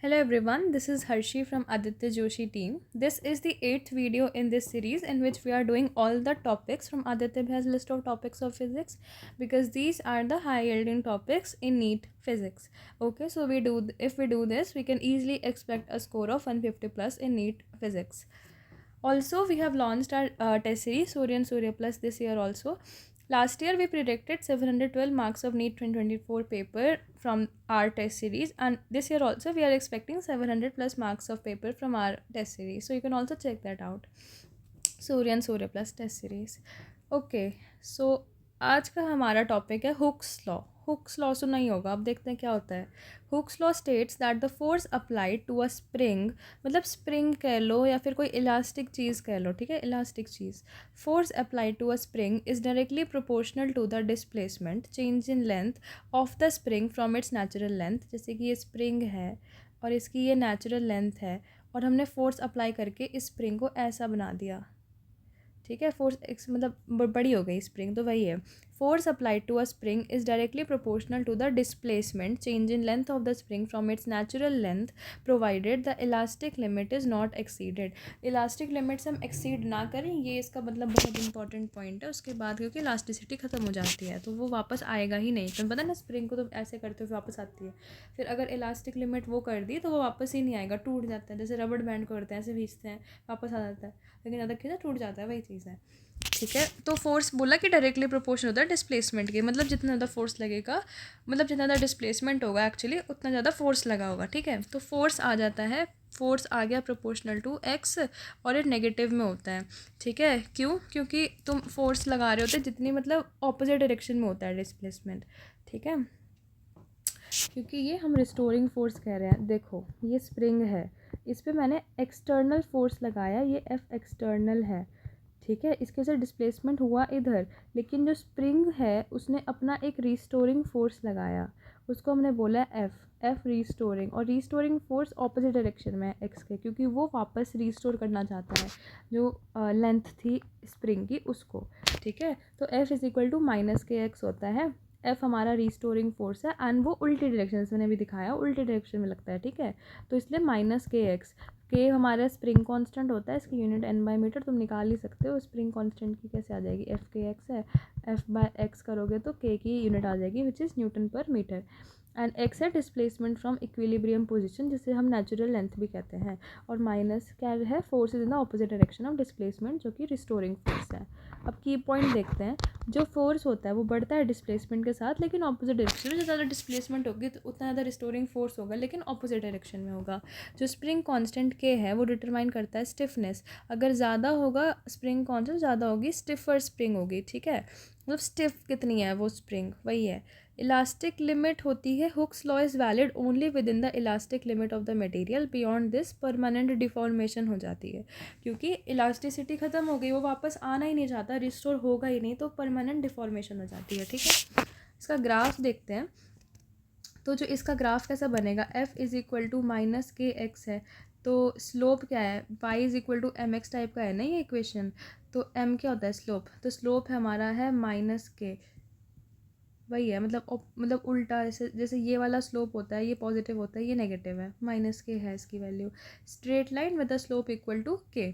Hello everyone, this is Harshi from Aditya Joshi team. This is the 8th video in this series in which we are doing all the topics from Aditya Bhai's list of topics of physics because these are the high yielding topics in NEET physics. Okay, so if we do this, we can easily expect a score of 150 plus in NEET physics. Also, we have launched our test series Surya and Surya Plus this year also. Last year, we predicted 712 marks of NEET 2024 paper from our test series, and this year also we are expecting 700 plus marks of paper from our test series. So you can also check that out. Surya and Surya Plus test series. Okay, so आज का हमारा topic है Hooke's law. Hooke's law सुना ही होगा. अब देखते हैं क्या होता है. Hooke's law states that the force applied to a spring, मतलब स्प्रिंग कह लो या फिर कोई इलास्टिक चीज़ कह लो, ठीक है, इलास्टिक चीज़. Force applied to a spring is directly proportional to the displacement change in length of the spring from its natural length. जैसे कि ये स्प्रिंग है और इसकी ये नेचुरल लेंथ है और हमने फोर्स अप्लाई करके इस स्प्रिंग को ऐसा बना दिया. ठीक है, फोर्स एक्स मतलब बड़ी हो गई स्प्रिंग, तो वही है. Force applied to a spring is directly proportional to the displacement change in length of the spring from its natural length provided the elastic limit is not exceeded. Elastic limit से हम exceed ना करें, ये इसका मतलब बहुत important point है. उसके बाद क्योंकि इलास्टिसिटी खत्म हो जाती है तो वो वापस आएगा ही नहीं. तो पता है ना, स्प्रिंग को तो ऐसे करते हुए वापस आती है. फिर अगर इलास्टिक लिमिट वो कर दी तो वो वापस ही नहीं आएगा, टूट जाता है. जैसे रबड़ बैंड करते हैं, ऐसे खींचते हैं वापस आ जाता है, लेकिन ज़्यादा खींचा टूट जाता है, वही चीज़ है. ठीक है, तो फोर्स बोला कि डायरेक्टली प्रोपोर्शन होता है डिस्प्लेसमेंट के, मतलब जितना ज़्यादा फोर्स लगेगा, मतलब जितना ज़्यादा डिस्प्लेसमेंट होगा एक्चुअली उतना ज़्यादा फोर्स लगा होगा. ठीक है, तो फोर्स आ जाता है, फोर्स आ गया प्रोपोर्शनल टू एक्स और ये नेगेटिव में होता है. ठीक है, क्यों? क्योंकि तुम फोर्स लगा रहे होते जितनी मतलब ऑपोजिट डायरेक्शन में होता है डिस्प्लेसमेंट. ठीक है, क्योंकि ये हम रिस्टोरिंग फोर्स कह रहे हैं. देखो ये स्प्रिंग है, इस पर मैंने एक्सटर्नल फोर्स लगाया, ये एफ एक्सटर्नल है. ठीक है, इसके से डिस्प्लेसमेंट हुआ इधर, लेकिन जो स्प्रिंग है उसने अपना एक रिस्टोरिंग फोर्स लगाया, उसको हमने बोला एफ रिस्टोरिंग. और रिस्टोरिंग फोर्स ऑपोजिट डायरेक्शन में है एक्स के, क्योंकि वो वापस रिस्टोर करना चाहता है जो लेंथ थी स्प्रिंग की उसको. ठीक है, तो F is equal to minus K X होता है. एफ हमारा रिस्टोरिंग फोर्स है एंड वो उल्टी डायरेक्शन से मैंने भी दिखाया, उल्टी डायरेक्शन में लगता है. ठीक है, तो इसलिए माइनस के एक्स. के हमारा स्प्रिंग कांस्टेंट होता है, इसकी यूनिट एन बाई मीटर, तुम निकाल ही सकते हो. स्प्रिंग कांस्टेंट की कैसे आ जाएगी, एफ के एक्स है, एफ बाय एक्स करोगे तो के की यूनिट आ जाएगी विच इज़ न्यूटन पर मीटर. एंड एक्स है डिस्प्लेसमेंट फ्रॉम इक्विलिब्रियम पोजीशन, जिसे हम नेचुरल लेंथ भी कहते हैं. और माइनस क्या है, force is in the opposite direction of displacement, जो कि रिस्टोरिंग फोर्स है. अब की पॉइंट देखते हैं. जो फोर्स होता है वो बढ़ता है डिस्प्लेसमेंट के साथ, लेकिन ऑपोजिट डायरेक्शन में. जो ज़्यादा डिस्प्लेसमेंट होगी तो उतना ज़्यादा रिस्टोरिंग फोर्स होगा, लेकिन ऑपोजिट डायरेक्शन में होगा. जो स्प्रिंग कांस्टेंट के है वो डिटरमाइन करता है स्टिफनेस. अगर ज़्यादा होगा स्प्रिंग कांस्टेंट, ज़्यादा होगी स्टिफर स्प्रिंग होगी. ठीक है, मतलब स्टिफ कितनी है वो स्प्रिंग, वही है. इलास्टिक लिमिट होती है, Hooke's law is valid only with in the elastic limit of the material. Beyond this permanent deformation हो जाती है, क्योंकि इलास्टिसिटी ख़त्म हो गई, वो वापस आना ही नहीं चाहता, रिस्टोर होगा ही नहीं, तो परमानेंट डिफॉर्मेशन हो जाती है. ठीक है, इसका ग्राफ देखते हैं. तो जो इसका ग्राफ कैसा बनेगा, F is equal to minus K X है, तो स्लोप क्या है, Y is equal to M X type का है ना ये इक्वेशन. तो एम क्या होता है, स्लोप. तो स्लोप हमारा है माइनस के, वही है, मतलब उल्टा. जैसे जैसे ये वाला स्लोप होता है, ये पॉजिटिव होता है, ये नेगेटिव है, माइनस के है इसकी value. Straight line with the slope equal to K.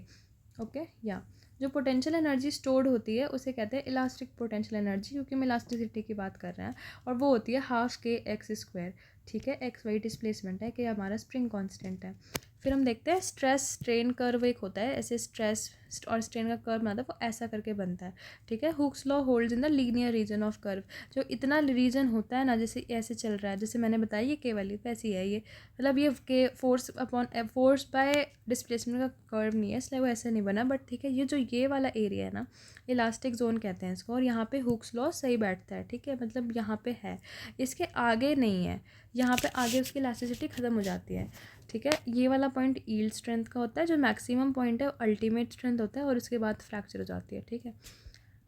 Okay, या जो पोटेंशियल एनर्जी स्टोर्ड होती है उसे कहते हैं इलास्टिक पोटेंशियल एनर्जी, क्योंकि हम इलास्टिसिटी की बात कर रहे हैं. और वो होती है हाफ के एक्स स्क्वायर. ठीक है, एक्स वाई डिस्प्लेसमेंट है, कि हमारा स्प्रिंग कांस्टेंट है. फिर हम देखते हैं स्ट्रेस स्ट्रेन कर्व एक होता है, ऐसे स्ट्रेस और स्ट्रेन का कर्व बनता है, वो ऐसा करके बनता है. ठीक है, Hooke's law holds in the linear region of curve. जो इतना रीजन होता है ना, जैसे ऐसे चल रहा है, जैसे मैंने बताया ये के वाली वैसी है ये, मतलब ये के force upon force by displacement का कर्व नहीं है, इसलिए वो ऐसे नहीं बना. बट ठीक है, ये जो ये वाला एरिया है ना, इलास्टिक जोन कहते हैं इसको, और यहाँ पे हुक्स लॉ सही बैठता है. ठीक है, मतलब यहाँ पे है, इसके आगे नहीं है, यहाँ पे आगे उसकी इलास्टिसिटी ख़त्म हो जाती है. ठीक है, ये वाला पॉइंट यील्ड स्ट्रेंथ का होता है, जो मैक्सिमम पॉइंट है अल्टीमेट स्ट्रेंथ होता है, और उसके बाद फ्रैक्चर हो जाती है. ठीक है,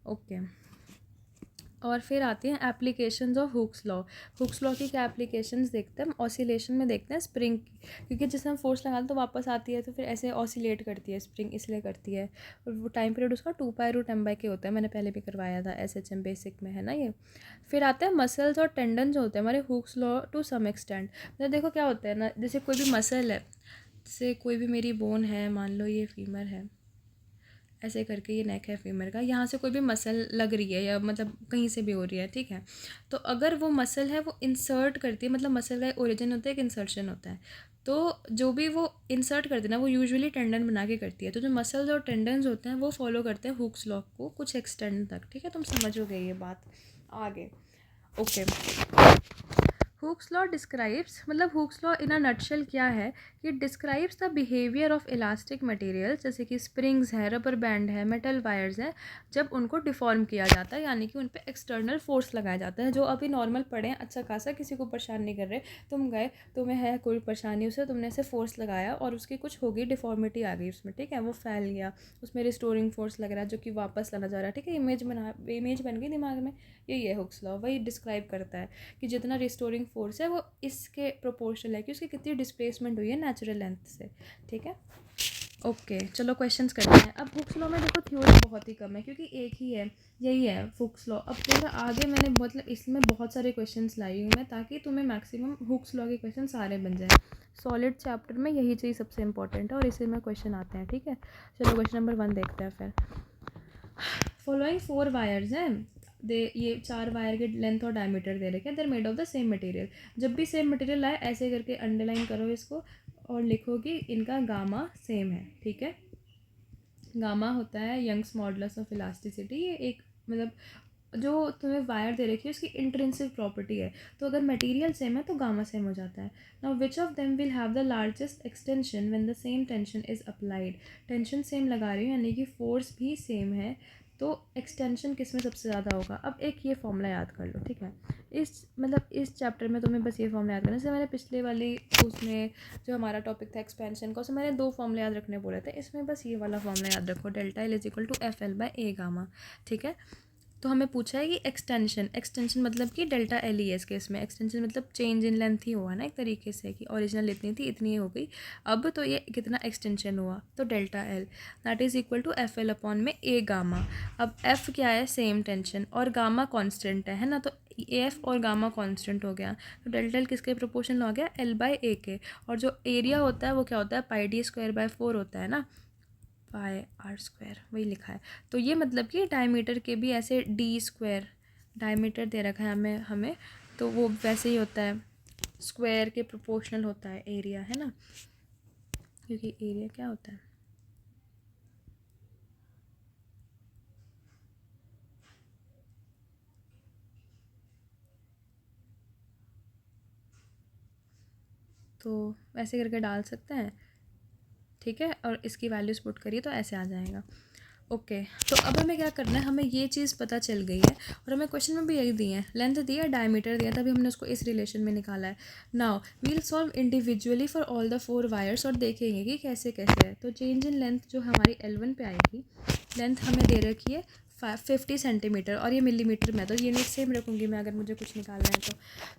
ओके और फिर आती हैं applications of Hooke's law. Hooke's law की क्या एप्लीकेशंस देखते हैं, ऑसिलेशन में देखते हैं स्प्रिंग, क्योंकि जिसमें हम फोर्स लगाते तो वापस आती है, तो फिर ऐसे ऑसिलेट करती है स्प्रिंग, इसलिए करती है। और वो टाइम पीरियड उसका 2π√m/k होता है, मैंने पहले भी करवाया था SHM बेसिक में, है ना ये। फिर आते हैं मसल्स और टेंडन्स होते हैं हमारे Hooke's law to some extent. तो देखो क्या होता है ना, जैसे कोई भी मसल है, जैसे कोई भी मेरी बोन है, मान लो ये फीमर है, ऐसे करके ये नेक है फीमर का, यहाँ से कोई भी मसल लग रही है या मतलब कहीं से भी हो रही है, ठीक है। तो अगर वो मसल है वो इंसर्ट करती है, मतलब मसल का ओरिजिन होता है, एक इंसर्शन होता है, तो जो भी वो इंसर्ट करती है ना वो यूजुअली टेंडन बना के करती है। तो जो मसल्स और टेंडन्स होते हैं वो फॉलो करते हैं हुक्स लॉ को कुछ एक्सटेंड तक, ठीक है। तुम समझोगे ये बात आगे। ओके, हुक्स लॉ डिस्क्राइब्स, मतलब Hooke's law in a nutshell क्या है कि describes the behaviour of elastic material, जैसे कि स्प्रिंग्स है, रबर बैंड है, मेटल वायर्स है, जब उनको डिफॉर्म किया जाता है, यानी कि उन पर एक्सटर्नल फोर्स लगाया जाता है। जो अभी नॉर्मल पड़े हैं, अच्छा खासा, किसी को परेशान नहीं कर रहे, तुम गए, तुम्हें है कोई परेशानी, उसे तुमने ऐसे फोर्स लगाया और उसकी कुछ हो गई, डिफॉर्मिटी आ गई उसमें, ठीक है, वो फैल गया, उसमें रिस्टोरिंग फोर्स लग रहा है जो कि वापस लाना जा रहा है, ठीक है, इमेज बन गई दिमाग में, यही है हुक्स लॉ, वही डिस्क्राइब करता है कि जितना रिस्टोरिंग फोर्स है वो इसके प्रोपोर्शनल है कि उसकी कितनी डिस्प्लेसमेंट हुई है नेचुरल लेंथ से, ठीक है। ओके, चलो क्वेश्चंस करते हैं। अब हुक्स लॉ में देखो थ्योरी बहुत ही कम है क्योंकि एक ही है, यही है हुक्स लॉ। अब देखो आगे मैंने मतलब इसमें बहुत सारे क्वेश्चंस लाई हूँ मैं, ताकि तुम्हें मैक्सिमम हुक्स लॉ के क्वेश्चन सारे बन जाए। सॉलिड चैप्टर में यही चीज़ सबसे इंपॉर्टेंट है और इसी में क्वेश्चन आते हैं, ठीक है। चलो क्वेश्चन नंबर 1 देखते हैं फिर। फॉलोइंग 4 वायर्स हैं, दे ये 4 वायर के लेंथ और डायमीटर दे रखे हैं, they're made of the same material. जब भी सेम मटेरियल आए ऐसे करके अंडरलाइन करो इसको और लिखो कि इनका गामा सेम है, ठीक है। गामा होता है यंग्स मॉडुलस ऑफ इलास्टिसिटी, ये एक मतलब जो तुम्हें वायर दे रखी है उसकी इंट्रिंसिक प्रॉपर्टी है। तो अगर मटेरियल सेम है तो गामा सेम हो जाता है। Now which of them will have the largest extension when the same tension is applied. Tension same लगा रही हूँ यानी कि फोर्स भी सेम है, तो एक्सटेंशन किस में सबसे ज़्यादा होगा। अब एक ये फॉर्मूला याद कर लो, ठीक है। इस चैप्टर में तुम्हें बस ये फॉर्मूला याद करना। जैसे मैंने पिछले वाली उसमें जो हमारा टॉपिक था एक्सपेंशन का, उसमें मैंने 2 फॉर्मूले याद रखने बोले थे, इसमें बस ये वाला फॉर्मूला याद रखो, delta L is equal to FL/A gamma, ठीक है। तो हमें पूछा है कि एक्सटेंशन मतलब कि डेल्टा एल ही है इस केस में। एक्सटेंशन मतलब चेंज इन लेंथ ही हुआ ना एक तरीके से, कि ओरिजिनल इतनी थी इतनी ही हो गई, अब तो ये कितना एक्सटेंशन हुआ, तो delta L that is equal to FL/A gamma. अब F क्या है, सेम टेंशन, और गामा कांस्टेंट है ना, तो F और गामा कांस्टेंट हो गया, तो डेल्टा एल किसके प्रोपोर्शनल हो गया, L/A के। और जो एरिया होता है वो क्या होता है, πd²/4 होता है ना, πr², वही लिखा है। तो ये मतलब कि डायमीटर के भी ऐसे d² डायमीटर दे रखा है हमें, तो वो वैसे ही होता है, स्क्वायर के प्रोपोर्शनल होता है एरिया, है ना, क्योंकि एरिया क्या होता है, तो वैसे करके डाल सकते हैं, ठीक है। और इसकी वैल्यूज़ पुट करिए तो ऐसे आ जाएगा। ओके, तो अब हमें क्या करना है, हमें ये चीज़ पता चल गई है और हमें क्वेश्चन में भी यही दी है, लेंथ दी है, डायमीटर दिया, तभी हमने उसको इस रिलेशन में निकाला है। Now we'll solve individually for all the 4 wires और देखेंगे कि कैसे कैसे है। तो चेंज इन लेंथ जो हमारी L1 पे आएगी, लेंथ हमें दे रखी है 50 सेंटीमीटर और ये मिलीमीटर में, तो यूनिट सेम रखूँगी मैं अगर मुझे कुछ निकालना है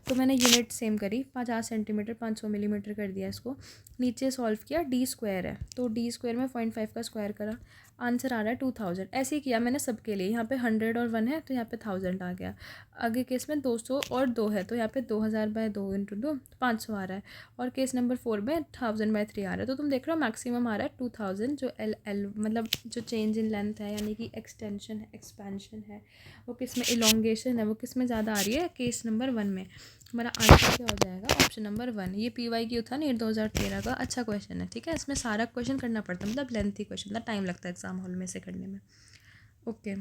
तो मैंने यूनिट सेम करी, 50 सेंटीमीटर 500 मिलीमीटर कर दिया इसको। नीचे सॉल्व किया, d² है तो d² में 0.5 का स्क्वायर करा, आंसर आ रहा है 2000। ऐसे ही किया मैंने सबके लिए, यहाँ पे 100 और 1 है तो यहाँ पे 1000 आ गया। आगे केस में 200 और 2 है तो यहाँ पे 2000/2 × 2 500 आ रहा है, और केस नंबर 4 में 1000/3 आ रहा है। तो तुम देख रहे हो मैक्सिमम आ रहा है 2000, जो एल मतलब जो चेंज इन लेंथ है यानी कि एक्सटेंशन है, एक्सपेंशन है, वो किस में, इलोंगेशन है, वो किस में ज़्यादा आ रही है, केस नंबर 1 में। हमारा आंसर क्या हो जाएगा, ऑप्शन नंबर 1। ये PYQ था नीट 2013 का, अच्छा क्वेश्चन है, ठीक है। इसमें सारा क्वेश्चन करना पड़ता है, मतलब लेंथी क्वेश्चन था, टाइम लगता है एग्जाम हॉल में से करने में। ओके,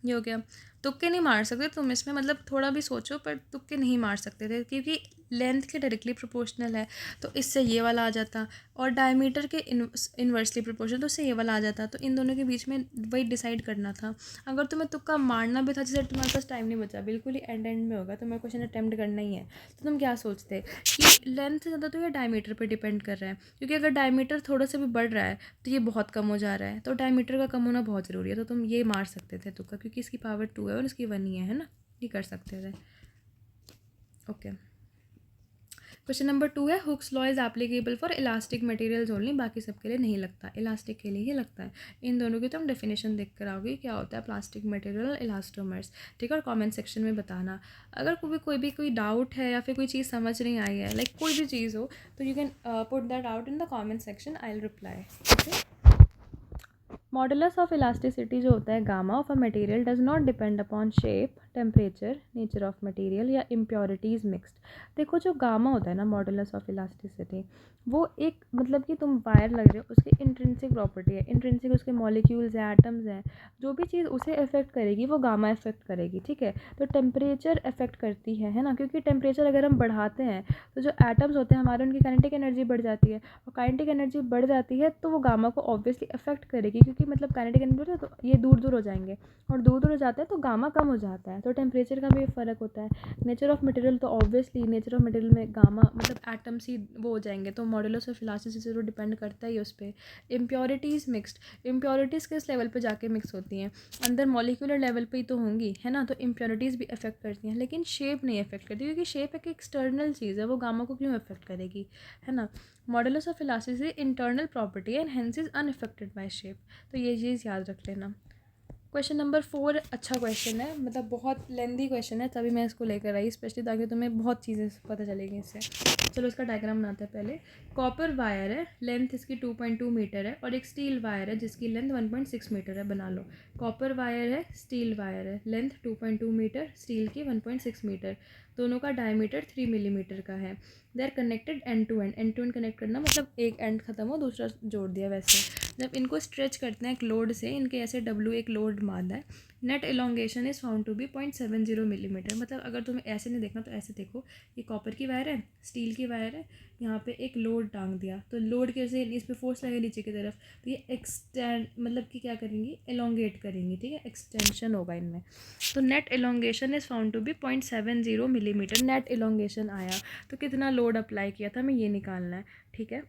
ये हो गया। तुक्के नहीं मार सकते तुम इसमें, मतलब थोड़ा भी सोचो पर तुक्के नहीं मार सकते थे, क्योंकि लेंथ के डायरेक्टली प्रोपोर्शनल है तो इससे ये वाला आ जाता, और डायमीटर के इन्वर्सली प्रोपोर्शनल तो इससे ये वाला आ जाता। तो इन दोनों के बीच में वही डिसाइड करना था। अगर तुम्हें तुक्का मारना भी था, जैसे तुम्हारे पास टाइम नहीं बचा, बिल्कुल ही एंड में होगा, तुम्हें क्वेश्चन अटैम्प्ट करना ही है, तो तुम क्या सोचते कि लेंथ से ज़्यादा तो ये डायमीटर पर डिपेंड कर रहा है, क्योंकि अगर डायमीटर थोड़ा सा भी बढ़ रहा है तो ये बहुत कम हो जा रहा है, तो डायमीटर का कम होना बहुत ज़रूरी है। तो तुम ये मार सकते थे तुक्का, क्योंकि इसकी पावर 2 है और इसकी 1 ही है ना, ये कर सकते थे। ओके, क्वेश्चन नंबर 2 है, Hooke's law is applicable for elastic materials only, बाकी सबके लिए नहीं लगता, इलास्टिक के लिए ही लगता है। इन दोनों की तुम डेफिनेशन देख कर आओगे क्या होता है प्लास्टिक मटेरियल, इलास्टोमर्स, ठीक है, और कमेंट सेक्शन में बताना। अगर कोई डाउट है या फिर कोई चीज़ समझ नहीं आई है, लाइक कोई भी चीज़ हो, तो you can put that out in the comment section, I will reply. Okay, modulus of elasticity जो होता है gamma of a material does not depend upon shape, temperature, nature of material या इम्प्योरिटीज़ मिक्सड। देखो जो gamma होता है ना, modulus of elasticity, वो एक मतलब कि तुम वायर लग रहे हो, उसकी इंट्रिंसिक प्रॉपर्टी है, इंट्रिंसिक उसके मॉलिक्यूल्स हैं, एटम्स हैं, जो भी चीज़ उसे अफेक्ट करेगी वो गामा अफेक्ट करेगी, ठीक है। तो टेम्परेचर अफेक्ट करती है ना, क्योंकि टेम्परेचर अगर हम बढ़ाते हैं तो जो एटम्स होते हैं हमारे, उनकी काइनेटिक एनर्जी बढ़ जाती है, और काइनेटिक एनर्जी बढ़ जाती है तो वो गामा को ऑब्वियसली अफेक्ट करेगी, क्योंकि मतलब काइनेटिक एनर्जी बढ़ तो ये दूर दूर हो जाएंगे, और दूर दूर हो जाता है तो गामा कम हो जाता है। तो टेम्परेचर का भी फ़र्क होता है। नेचर ऑफ मटेरियल, तो ऑब्वियसली नेचर ऑफ मटेरियल में गामा मतलब एटम्स ही वो हो जाएंगे, तो मॉडुलस ऑफ इलास्टिसिटी तो डिपेंड करता ही उस पर। इम्प्योरिटीज़ मिक्सड, इम्प्योरिटीज़ किस लेवल पे जाके मिक्स होती हैं, अंदर मॉलिक्यूलर लेवल पे ही तो होंगी, है ना, तो इम्प्योरिटीज़ भी अफेक्ट करती हैं, लेकिन शेप नहीं अफेक्ट करती, क्योंकि शेप एक एक्सटर्नल चीज़ है, वो गामा को क्यों अफेक्ट करेगी, है ना। Modulus of elasticity internal property and hence is unaffected bye shape, तो ये चीज़ याद रख लेना। क्वेश्चन नंबर 4 अच्छा क्वेश्चन है, मतलब बहुत लेंदी क्वेश्चन है, तभी मैं इसको लेकर आई स्पेशली, ताकि तुम्हें बहुत चीज़ें पता चलेगी इससे। चलो इसका डायग्राम बनाते हैं पहले। कॉपर वायर है, लेंथ इसकी 2.2 मीटर है, और एक स्टील वायर है जिसकी लेंथ 1.6 मीटर है, बना लो। कॉपर वायर है, स्टील वायर है, लेंथ 2.2 मीटर, स्टील की 1.6 मीटर, दोनों का डायमीटर 3 मिलीमीटर का है। They are connected end to end connect करना मतलब एक एंड खत्म हो दूसरा जोड़ दिया। वैसे जब इनको स्ट्रेच करते हैं एक लोड से, इनके ऐसे W एक लोड मारता है, net elongation is found to be 0.70 millimetre. मतलब अगर तुम्हें ऐसे नहीं देखना तो ऐसे देखो, ये कॉपर की वायर है, स्टील की वायर है, यहाँ पे एक लोड टांग दिया, तो लोड कैसे इस पर फोर्स लगेगी नीचे की तरफ, तो ये एक्सटेंड मतलब कि क्या करेंगी, एलोंगेट करेंगी, ठीक है, एक्सटेंशन होगा इनमें। तो net elongation is found to be 0.70 millimetre, net elongation आया, तो कितना लोड अप्लाई किया था हमें ये निकालना है, ठीक है।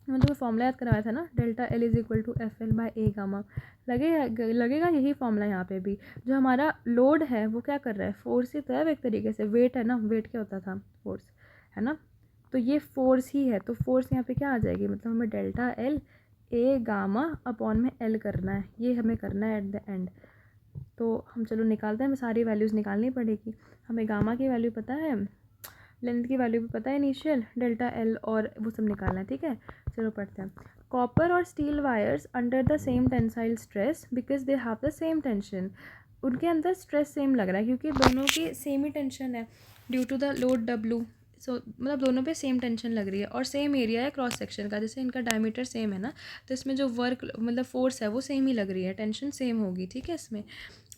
मैंने तुम्हें फॉर्मूला याद कराया था ना, delta L is equal to F L by A gamma, लगेगा यही फॉर्मूला यहाँ पे भी। जो हमारा लोड है वो क्या कर रहा है, फोर्स ही तो है एक तरीके से, वेट है ना, वेट क्या होता था, फोर्स है ना, तो ये फोर्स ही है, तो फोर्स यहाँ पे क्या आ जाएगी, मतलब हमें delta L A gamma upon में एल करना है, ये हमें करना है एट द एंड। तो हम चलो निकालते हैं, हमें सारी वैल्यूज़ निकालनी पड़ेगी। हमें गामा की वैल्यू पता है, लेंथ की वैल्यू भी पता है इनिशियल, डेल्टा एल और वो सब निकालना है, ठीक है। चलो पढ़ते हैं। कॉपर और steel wires under the same tensile stress because they have the same tension, उनके अंदर स्ट्रेस सेम लग रहा है क्योंकि दोनों की सेम ही टेंशन है due to the load W। So मतलब दोनों पे सेम टेंशन लग रही है और सेम एरिया है क्रॉस सेक्शन का, जैसे इनका डायमीटर सेम है ना, तो इसमें जो वर्क मतलब फोर्स है वो सेम ही लग रही है, टेंशन सेम होगी, ठीक है इसमें।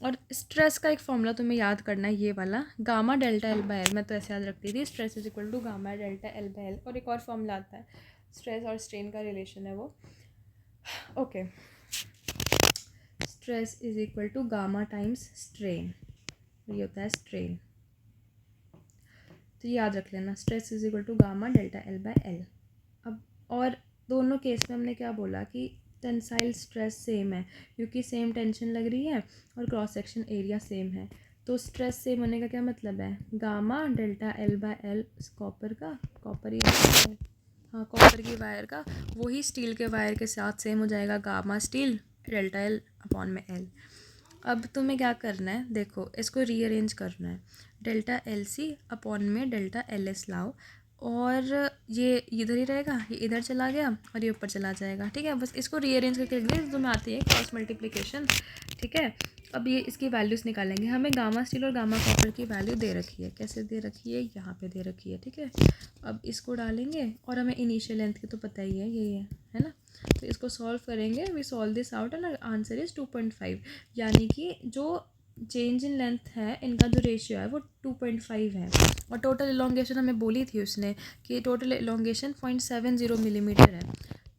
और स्ट्रेस का एक फॉर्मूला तुम्हें याद करना है, ये वाला gamma delta L by L, मैं तो ऐसे याद रखती थी, stress is equal to gamma delta L by L. और एक और फॉर्मूला आता है, स्ट्रेस और स्ट्रेन का रिलेशन है वो, okay. Stress is equal to gamma times strain, ये होता है स्ट्रेन, तो ये याद रख लेना, stress is equal to gamma delta L by L. अब और दोनों केस में हमने क्या बोला कि टेंसाइल स्ट्रेस सेम है क्योंकि सेम टेंशन लग रही है और क्रॉस सेक्शन एरिया सेम है, तो स्ट्रेस सेम होने का क्या मतलब है, gamma delta L by L copper का, कॉपर ही है, हाँ कॉपर की वायर का, वही स्टील के वायर के साथ सेम हो जाएगा, gamma steel delta L upon में एल। अब तुम्हें क्या करना है, देखो इसको रीअरेंज करना है, डेल्टा एल सी अपॉन में डेल्टा एल एस लाओ, और ये इधर ही रहेगा, ये इधर चला गया और ये ऊपर चला जाएगा, ठीक है। बस इसको रीअरेंज करके रख दिया, तुम्हें आती है क्रॉस मल्टीप्लिकेशन, ठीक है। अब ये इसकी वैल्यूज़ निकालेंगे, हमें गामा स्टील और गामा कॉपर की वैल्यू दे रखी है, कैसे दे रखी है, यहाँ पे दे रखी है, ठीक है। अब इसको डालेंगे और हमें इनिशियल लेंथ की तो पता ही है, यही है ना, तो इसको सॉल्व करेंगे, we solve this out and answer is 2.5, यानी कि जो चेंज इन लेंथ है, इनका जो रेशियो है वो 2.5 है, और टोटल इलोंगेशन हमें बोली थी उसने कि टोटल इलोंगेशन 0.70 मिलीमीटर है।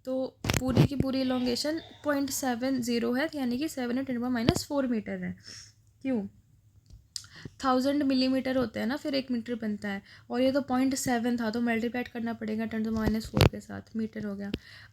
तो पूरी की पूरी इलोंगेशन 0.70 है, यानी कि 7×10⁻⁴ मीटर है। क्यों? 1000 मिलीमीटर होते हैं ना, फिर 1 मीटर बनता है, और ये तो 0.7 था, तो मल्टीप्लाइड करना पड़ेगा 10⁻⁴ के साथ, मीटर हो गया।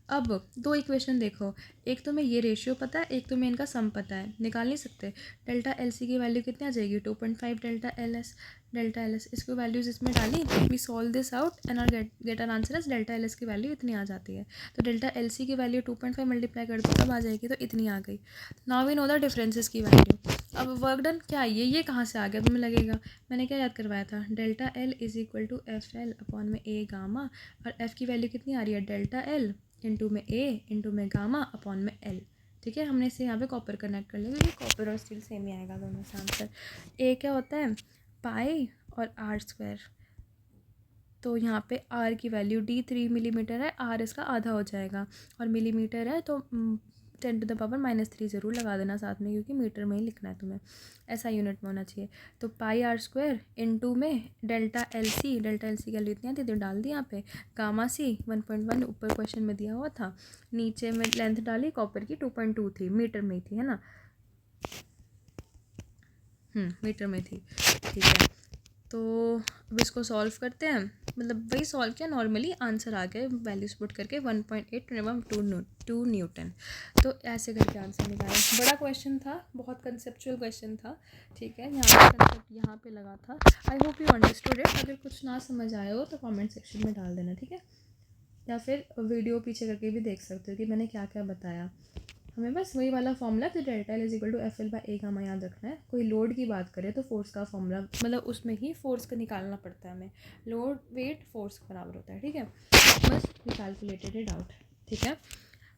अब दो इक्वेशन देखो, एक तो मैं ये रेशियो पता है, एक तो मैं इनका सम पता है, निकाल नहीं सकते। डेल्टा एल सी की वैल्यू कितनी आ जाएगी? 2.5 डेल्टा एल एस इसको वैल्यूज इसमें डाली, we solve this out and are get our answer as delta L S की वैल्यू इतनी आ जाती है। तो डेल्टा एल सी की वैल्यू 2.5 मल्टीप्लाई कर दो तब आ जाएगी, तो इतनी आ गई। Now we know the differences की वैल्यू। अब वर्क डन क्या है, ये कहाँ से आ गया तुम्हें लगेगा? मैंने क्या याद करवाया था? Delta L is equal to F L upon में ए गामा, और एफ की वैल्यू कितनी आ रही है? डेल्टा एल इंटू में ए इंटू में गामा अपॉन में एल। ठीक है, हमने इसे यहाँ पे कॉपर कनेक्ट कर लिया, क्योंकि कॉपर और स्टील सेम ही आएगा दोनों से आंसर। ए क्या होता है? पाई और आर स्क्वायर। तो यहाँ पे आर की वैल्यू D3 मिलीमीटर है, आर इसका आधा हो जाएगा, और मिलीमीटर है तो 10⁻³ ज़रूर लगा देना साथ में, क्योंकि मीटर में ही लिखना है तुम्हें, ऐसा यूनिट में होना चाहिए। तो पाई आर स्क्वायर इंटू में डेल्टा एल सी की वैल्यू इतनी आती है तो डाल दी यहाँ पे, गामा सी 1.1 ऊपर क्वेश्चन में दिया हुआ था, नीचे में लेंथ डाली कॉपर की 2.2 थी, मीटर में ही थी, है ना? मीटर में थी, ठीक है। तो अब इसको सॉल्व करते हैं, मतलब वही सॉल्व किया नॉर्मली, आंसर आ गए वैल्यूज पुट करके 1.8 न्यूटन। तो ऐसे करके आंसर निकाला। बड़ा क्वेश्चन था, बहुत कंसेप्चुअल क्वेश्चन था, ठीक है। यहाँ पे कंसेप्ट यहाँ पे लगा था। I hope you understood it. अगर कुछ ना समझ आए हो तो कमेंट सेक्शन में डाल देना, ठीक है, या फिर वीडियो पीछे करके भी देख सकते हो कि मैंने क्या क्या बताया। हमें बस वही वाला फॉर्मूला कि delta L is equal to F L by A gamma याद रखना है। कोई लोड की बात करें तो फोर्स का फॉर्मूला, मतलब उसमें ही फोर्स का निकालना पड़ता है हमें, लोड वेट फोर्स के बराबर होता है, ठीक है। बस वी कैलकुलेटेड इट आउट, ठीक है।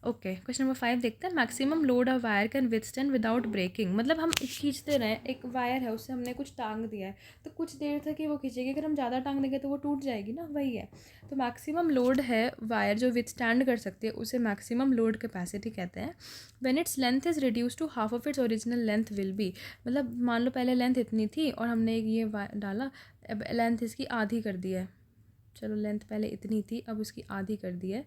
ओके, क्वेश्चन नंबर 5 देखते हैं। Maximum load a wire can withstand without breaking, मतलब हम खींचते रहे, एक वायर है उससे हमने कुछ टांग दिया है तो कुछ देर तक ही वो खींचेगी, अगर हम ज़्यादा टांग देंगे तो वो टूट जाएगी ना, वही है। तो मैक्सिमम लोड है वायर जो विथस्टैंड कर सकती है, उसे मैक्सिमम लोड कैपेसिटी कहते हैं। When its length is reduce to half of its original length will be, मतलब मान लो पहले लेंथ इतनी थी और हमने ये डाला, अब लेंथ इसकी आधी कर दी है, चलो लेंथ पहले इतनी थी अब उसकी आधी कर दी है,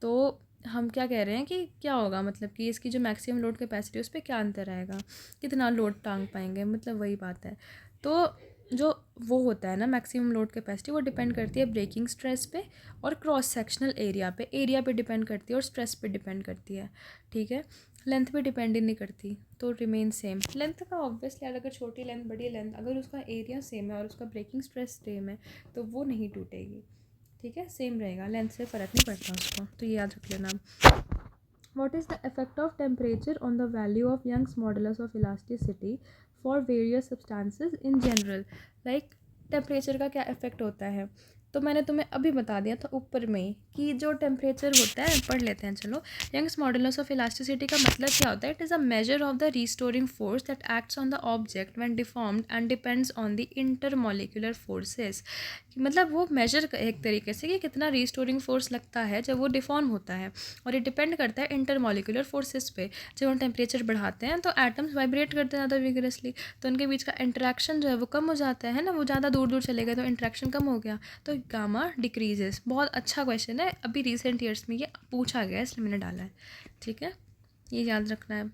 तो हम क्या कह रहे हैं कि क्या होगा, मतलब कि इसकी जो मैक्सिमम लोड कैपेसिटी है उस पर क्या अंतर आएगा, कितना लोड टांग पाएंगे, मतलब वही बात है। तो जो वो होता है ना मैक्सिमम लोड कैपेसिटी, वो डिपेंड करती है ब्रेकिंग स्ट्रेस पे और क्रॉस सेक्शनल एरिया पे डिपेंड करती है और स्ट्रेस पे डिपेंड करती है, ठीक है। लेंथ पे डिपेंड ही नहीं करती, तो रिमेन सेम। लेंथ का ऑब्वियसली अगर छोटी लेंथ बड़ी लेंथ, अगर उसका एरिया सेम है और उसका ब्रेकिंग स्ट्रेस सेम है तो वो नहीं टूटेगी, ठीक है, सेम रहेगा, लेंथ से फ़र्क नहीं पड़ता उसको, तो ये याद रख लेना। What is the effect of temperature on the value of Young's modulus of elasticity for various substances in general? Like temperature का क्या इफेक्ट होता है, तो मैंने तुम्हें अभी बता दिया था ऊपर में ही कि जो टेम्परेचर होता है, पढ़ लेते हैं चलो। यंग्स मॉडुलस ऑफ इलास्टिसिटी का मतलब क्या होता है? It is a measure of the restoring force that acts on the object when deformed and depends on the intermolecular forces. मतलब वो मेजर एक तरीके से कि कितना रीस्टोरिंग फोर्स लगता है जब वो डिफॉर्म होता है, और ये डिपेंड करता है इंटरमॉलिक्यूलर फोर्सेस पे। जब हम टेम्परेचर बढ़ाते हैं तो एटम्स वाइब्रेट करते हैं ज़्यादा विगरसली, तो उनके बीच का इंटरेक्शन जो है वो कम हो जाता है ना, वो ज़्यादा दूर दूर चले गए तो इंटरेक्शन कम हो गया, तो गामा डिक्रीजेस। बहुत अच्छा क्वेश्चन है, अभी रिसेंट ईयर्स में ये पूछा गया है इसलिए मैंने डाला है, ठीक है, ये याद रखना है।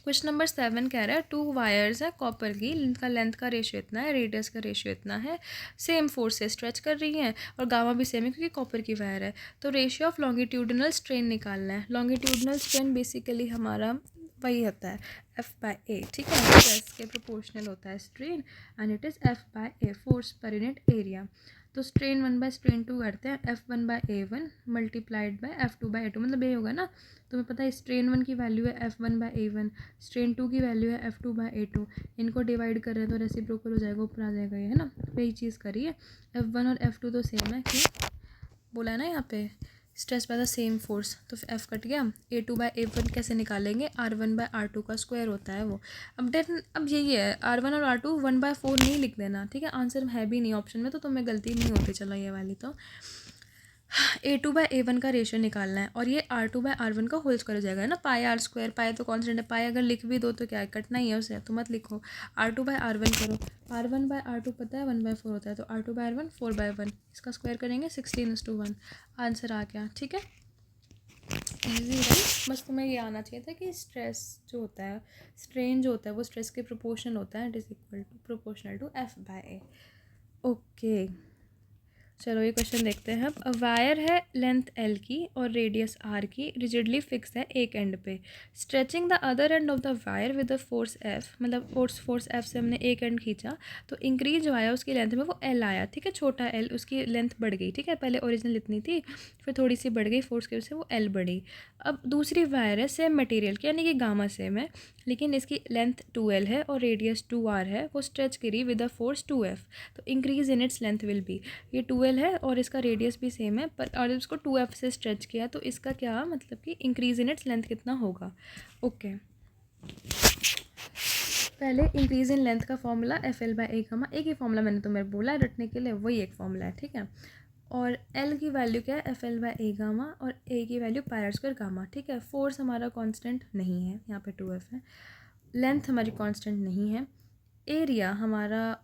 क्वेश्चन नंबर 7 कह रहा है 2 वायर्स है कॉपर की, इनका लेंथ का रेशियो इतना है, रेडियस का रेशियो इतना है, सेम फोर्स से स्ट्रेच कर रही हैं और गामा भी सेम है क्योंकि कॉपर की वायर है। तो रेशियो ऑफ लॉन्गिट्यूडनल स्ट्रेन निकालना है। लॉन्गिट्यूडनल स्ट्रेन बेसिकली हमारा वही होता है F/A, ठीक है, स्ट्रेस के प्रोपोर्शनल होता है strain, and it is F/A, force per unit area. तो स्ट्रेन 1/स्ट्रेन 2 करते हैं, F1/A1 मल्टीप्लाइड बाय F2/A2, मतलब ये होगा ना, तुम्हें पता है स्ट्रेन 1 की वैल्यू है F1/A1, स्ट्रेन 2 की वैल्यू है F2/A2, इनको डिवाइड कर रहे हैं तो रेसिप्रोकल हो जाएगा, ऊपर आ जाएगा ये, है ना, वही चीज़ करिए। F1 और F2 तो सेम है, क्यों बोला है ना यहाँ पे, stress by the same force, तो F कट गया। A2/A1 कैसे निकालेंगे? R1/R2 का स्क्वायर होता है वो। अब यही है, R1 और R2 1/4 नहीं लिख देना, ठीक है, आंसर है भी नहीं ऑप्शन में, तो तुम्हें गलती नहीं होती, चलो ये वाली तो A2/A1 का रेशियो निकालना है और ये R2/R1 का होल स्क्वायर हो जाएगा ना, पाई आर स्क्वायर, पाई तो कॉन्स्टेंट है, पाई अगर लिख भी दो तो क्या है, कटना ही है उसे, तो मत लिखो। R2/R1 करो, R1/R2 पता है 1/4 होता है, तो R2/R1 4/1, इसका स्क्वायर करेंगे 16:1, आंसर आ गया। ठीक है, ईजी राइट। बस तुम्हें ये आना चाहिए था कि स्ट्रेस जो होता है, स्ट्रेन जो होता है वो स्ट्रेस के प्रोपोर्शन होता है, it is equal to proportional to F/A। Okay, चलो ये क्वेश्चन देखते हैं अब। अ वायर है लेंथ L की और रेडियस R की, रिजिडली फिक्स है एक एंड पे। Stretching the other end of the wire with the force F, मतलब फोर्स F से हमने एक एंड खींचा तो इंक्रीज जो आया उसकी लेंथ में वो L आया। ठीक है, छोटा L, उसकी लेंथ बढ़ गई। ठीक है, पहले ओरिजिनल इतनी थी, फिर थोड़ी सी बढ़ गई फोर्स की वजह से वो L बढ़ी। अब दूसरी वायर है सेम मटेरियल की, यानी कि गामा सेम है, लेकिन इसकी लेंथ 2L है और रेडियस 2R है, वो स्ट्रेच करी विद द फोर्स 2F, तो increase in its length will B. ये 2L है और इसका रेडियस भी सेम है, पर और इसको 2F से स्ट्रेच किया तो इसका क्या मतलब कि इंक्रीज इन इट्स लेंथ कितना होगा। ओके, पहले इंक्रीज इन लेंथ का फॉर्मूला FL/A गामा, एक ही फॉर्मूला मैंने तुम्हें बोला है रटने के लिए, वही एक फॉर्मूला है। ठीक है, और L की वैल्यू क्या है, FL/A गामा, और A की value pi R square gamma. ठीक है, फोर्स हमारा कांस्टेंट नहीं है, यहाँ पे 2F है, लेंथ हमारी कांस्टेंट नहीं है, एरिया हमारा,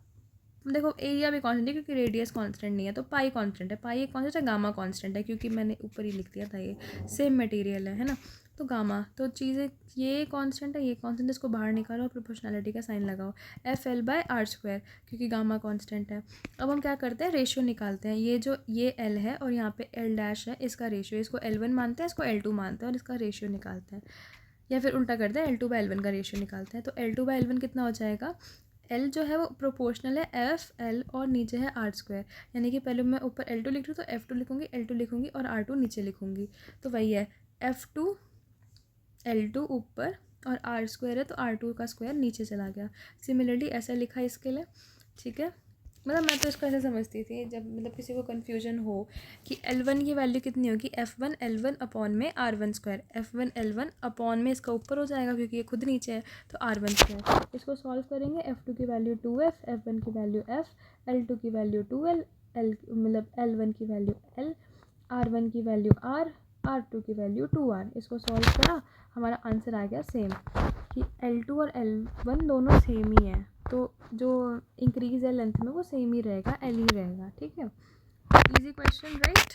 देखो एरिया भी कांस्टेंट है क्योंकि रेडियस कांस्टेंट नहीं है, तो पाई कांस्टेंट है, पाई एक कांस्टेंट है, गामा कांस्टेंट है क्योंकि मैंने ऊपर ही लिख दिया था, ये सेम मटेरियल है ना, तो गामा, तो चीज़ें ये कांस्टेंट है, ये कांस्टेंट, इसको बाहर निकालो और प्रोपोर्शनैलिटी का साइन लगाओ, FL/R² क्योंकि गामा कांस्टेंट है। अब हम क्या करते हैं, रेशियो निकालते हैं। ये जो ये L है और यहाँ पे L' है, इसका रेशियो, इसको L1 मानते हैं, इसको L2 मानते हैं और इसका रेशियो निकालते हैं, या फिर उल्टा करते हैं, L2/L1 का रेशियो निकालते हैं। तो L2/L1 कितना हो जाएगा, L जो है वो प्रोपोर्शनल है FL और नीचे है R², यानी कि पहले मैं ऊपर L2 लिख रही हूँ तो F2 लिखूँगी, L2 लिखूँगी और R2 नीचे लिखूँगी, तो वही है F2 L2 ऊपर और R² है तो R2 का स्क्वायर नीचे चला गया। सिमिलरली ऐसा लिखा है इसके लिए। ठीक है, मतलब मैं तो इसको ऐसे समझती थी, जब मतलब किसी को कन्फ्यूजन हो कि L1 की वैल्यू कितनी होगी, F1 L1 अपॉन में R1², F1 L1 अपॉन में इसका ऊपर हो जाएगा क्योंकि ये खुद नीचे है, तो R1²। इसको सॉल्व करेंगे, F2 की वैल्यू 2F, F1 की वैल्यू F, L2 की वैल्यू 2L, मतलब L1 की वैल्यू L, R1 की वैल्यू R, R2 की वैल्यू 2R। इसको सॉल्व करा, हमारा आंसर आ गया सेम, कि L2 और L1 दोनों सेम ही है, तो जो इंक्रीज है लेंथ में वो सेम ही रहेगा, L ही रहेगा। ठीक है, easy question right.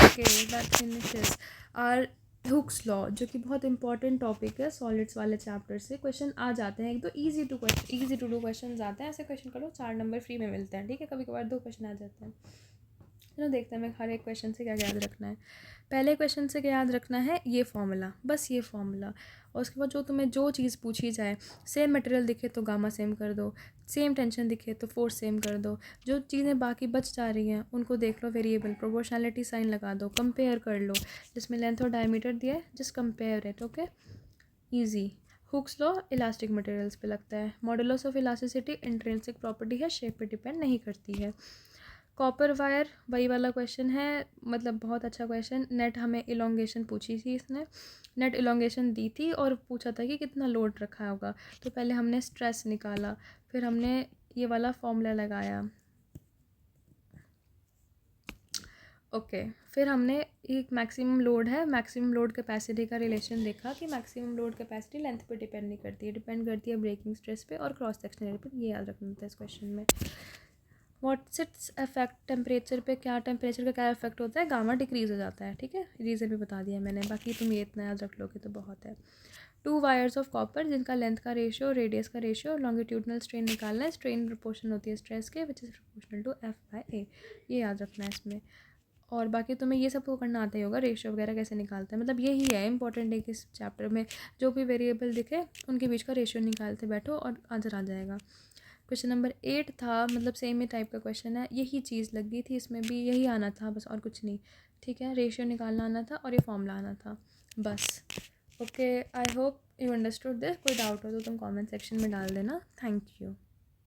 Okay, that finishes our Hooke's law, जो कि बहुत इंपॉर्टेंट टॉपिक है सॉलिड्स वाले चैप्टर से। क्वेश्चन आ जाते हैं, एक तो इजी टू डू क्वेश्चन आते हैं, ऐसे क्वेश्चन करो 4 नंबर फ्री में मिलते हैं। ठीक है, कभी कभार 2 क्वेश्चन आ जाते हैं। चलो देखते हैं मैं हर एक क्वेश्चन से क्या याद रखना है। पहले क्वेश्चन से क्या याद रखना है, ये फॉर्मूला, बस ये फॉर्मूला, और उसके बाद जो तुम्हें जो चीज़ पूछी जाए, सेम मटेरियल दिखे तो गामा सेम कर दो, सेम टेंशन दिखे तो फोर्स सेम कर दो, जो चीज़ें बाकी बच जा रही हैं उनको देख लो, वेरिएबल प्रोपोर्शनैलिटी साइन लगा दो, कंपेयर कर लो, जिसमें लेंथ और डायमीटर दिया है just compare it. Okay, easy. Hooke's law elastic materials पे लगता है। Modulus of elasticity intrinsic property है, शेप पे डिपेंड नहीं करती है। कॉपर वायर वही वाला क्वेश्चन है, मतलब बहुत अच्छा क्वेश्चन। नेट हमें इलोंगेशन पूछी थी इसने, नेट इलोंगेशन दी थी और पूछा था कि कितना लोड रखा होगा, तो पहले हमने स्ट्रेस निकाला, फिर हमने ये वाला फॉर्मूला लगाया। ओके, फिर हमने एक मैक्सिमम लोड है, मैक्सिमम लोड कैपेसिटी का रिलेशन देखा कि मैक्सिमम लोड कैपेसिटी लेंथ पे डिपेंड नहीं करती है, डिपेंड करती है ब्रेकिंग स्ट्रेस पे और क्रॉस सेक्शनल एरिया पे। ये याद रखना था इस क्वेश्चन में। व्हाट्स इट्स इफेक्ट, टेम्परेचर पे क्या, टेम्परेचर का क्या इफेक्ट होता है, गामा डिक्रीज हो जाता है। ठीक है, रीज़न भी बता दिया मैंने, बाकी तुम ये इतना याद रख लोगे तो बहुत है। 2 वायर्स ऑफ कॉपर जिनका लेंथ का रेशियो, रेडियस का रेशियो और लॉन्गिट्यूडनल स्ट्रेन निकालना है, स्ट्रेन प्रोपोर्शन होती है स्ट्रेस के, which is proportional to F/A, ये याद रखना है इसमें। और बाकी तुम्हें ये सब तो करना आता ही होगा, रेशियो वगैरह कैसे निकालते हैं, मतलब यही है इंपॉर्टेंट है कि इस चैप्टर में जो भी वेरिएबल दिखे उनके बीच का रेशियो निकालते बैठो और आंसर आ जाएगा। क्वेश्चन नंबर 8 था, मतलब सेम ही टाइप का क्वेश्चन है, यही चीज़ लग गई थी इसमें भी, यही आना था बस और कुछ नहीं। ठीक है, रेशियो निकालना आना था और ये फॉर्मूला आना था बस। Okay, I hope you understood this. कोई डाउट हो तो तुम कमेंट सेक्शन में डाल देना। Thank you.